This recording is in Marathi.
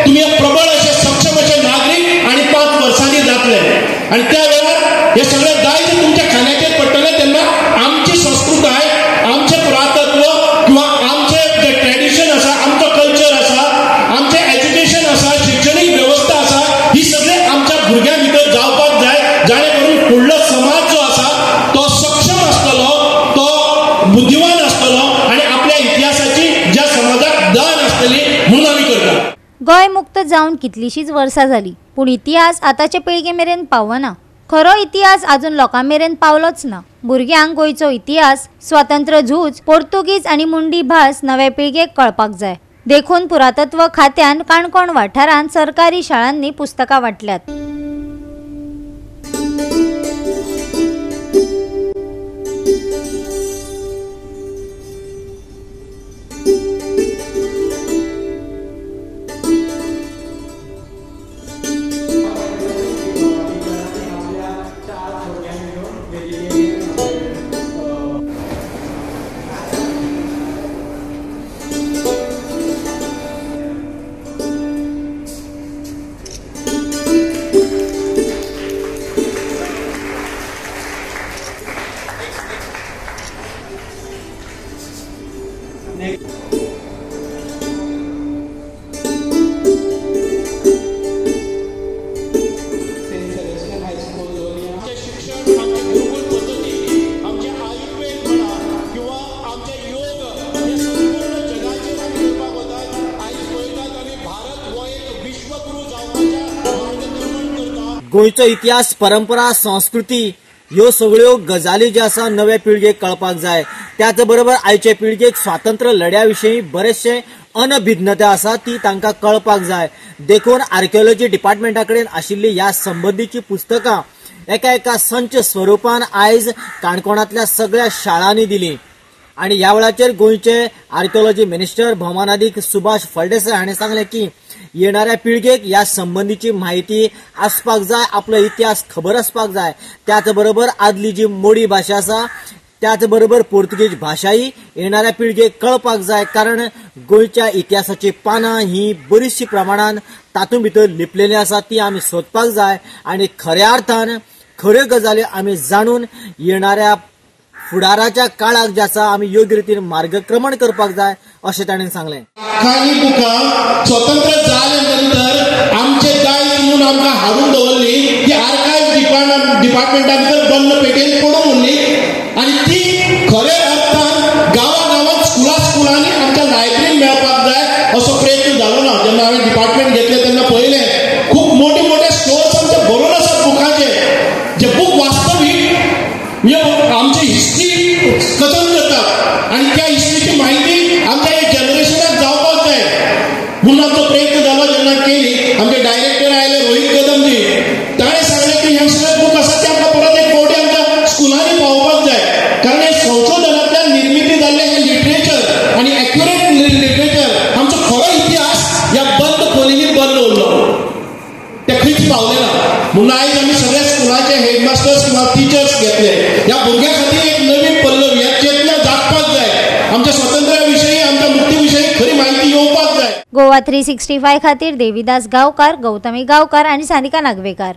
तुम्ही प्रबळ असे सक्षम असे नागरिक आणि 5 वर्षांनी जातले आणि त्या वेळार हे सगळे दायित्व तुमच्या खाण्याचेर पडटले तेन्ना आमची संस्कृताय आमचे पुरातत्व किंवा आमचे जे ट्रेडिशन आसा आमचो कल्चर आसा आमचे एज्युकेशन आसा शिक्षणीक व्यवस्था आसा ही सगळे आमच्या भुरग्यां भितर जावपाक जाय जाणे करून फुडलो समाज जो आसा तो सक्षम आसतलो तो बुद्धिवान आसतलो आणि आपल्या इतिहासाची ज्या समाजाक दान आसतली म्हणून आमी करता। गोय मुक्त जावन कितलीशीच वर्सां जाली पूण इतिहास आतांचे पिळगे मेरेन पावना। खरो इतिहास अजून लोकां मेरेन पावलोच ना। भुरग्यांक गोंयचो इतिहास स्वातंत्र्य झूज पोर्तुगीज आणि मुंडी भास नवे पिळगेक कळपाक जाय। देखून पुरातत्व खात्यान काणकोण वाठारांत सरकारी शाळांनी पुस्तकां वाटल्यात। गोंयचो इतिहास परंपरा संस्कृती ह्यो सगळ्यो गजाली ज्यो आसा नव्या पिळगेक कळपाक जाय। त्याच बरोबर आयचे पिळगेक स्वातंत्र्य लढ्या विशीं बरेचशे अनभिज्ञता आसा ती तांकां कळपाक जाय। देखून आर्किओलॉजी डिपार्टमेंटा कडेन आशिल्ली ह्या संबंधीची पुस्तकां एका संच स्वरुपान आयज काणकोणांतल्या सगळ्या शाळांनी दिली आणि ह्या वेळाचेर गोंयचे आर्किओलॉजी मिनिस्टर भौमानाधिक सुभाष फळदेसाय हाणें सांगलें की येणाऱ्या पिळगेक ह्या संबंधीची माहिती आसपाक जाय, आपलो इतिहास खबर आसपाक जाय। त्याच बरोबर आदली जी मोडी भाशा आसा त्याच बरोबर पोर्तुगीज भाशाय येणाऱ्या पिळगेक कळपाक जाय, कारण गोंयच्या इतिहासाची पानां ही बरीचशी प्रमाणात तातूंत भितर लिपलेली आसा ती आमी सोदपाक जाय आणि खऱ्या अर्थान खऱ्यो गजाली आमी जाणून येणाऱ्या फुडाराच्या काळाक जे आसा आमी योग्य रितीन मार्गक्रमण करपाक जाय अशें ताणें सांगलें। काही बुकां स्वतंत्र जाले नंतर आमचे दायित्व म्हणून आमकां हाडून दवरली ती आर्कायव्ह डिपार्टमेंटा भितर बंद पेटेन पडून उरली आणि ती खऱ्या अर्थान गांवांत स्कुलांनी आमच्या लायब्ररीन मेळपाक जाय असो प्रयत्न जालो ना। जेन्ना हांवें डिपार्टमेंट घेतले तेन्ना पळयलें खूब मोठे मोठे स्टोर्स आमचे भरून आसात बुकांचे, जे बूक वास्तवीक आमची हिस्ट्री कथन करतात आणि त्या हिस्ट्रीची माहिती आमच्या एक जनरेशनाक जावपाक जाय म्हणून आमचो प्रयत्न जालो। जेन्ना केली आमचे डायरेक्टर आयले रोहित कदमजी, ताणें सांगलें की हे सगळे बूक आसा ते आमकां परत एक फावटी आमच्या स्कुलांनी पावोवपाक जाय, कारण हे संशोधनांतल्यान निर्मिती जाल्लें हें लिटरेचर आणि एक्युरेट लिटरेचर आमचो खरो इतिहास ह्या बंद खोलींनी बंद उरलो, ते खंयच पावले ना। म्हणून आयज आमी सगळे स्कुलाचे हेडमास्टर्स किंवा टिचर्स घेतले ह्या भुरग्यां खातीर एक नवीन पल्लवी ह्या चेतना जागपाक जाय। आमच्या स्वातंत्र्या विशयी आमच्या मुक्ती विशयी खरी माहिती येवपाक जाय। गोवा 365 खातीर देविदास गांवकार, गौतमी गांवकार आणि सानिका नागवेकार।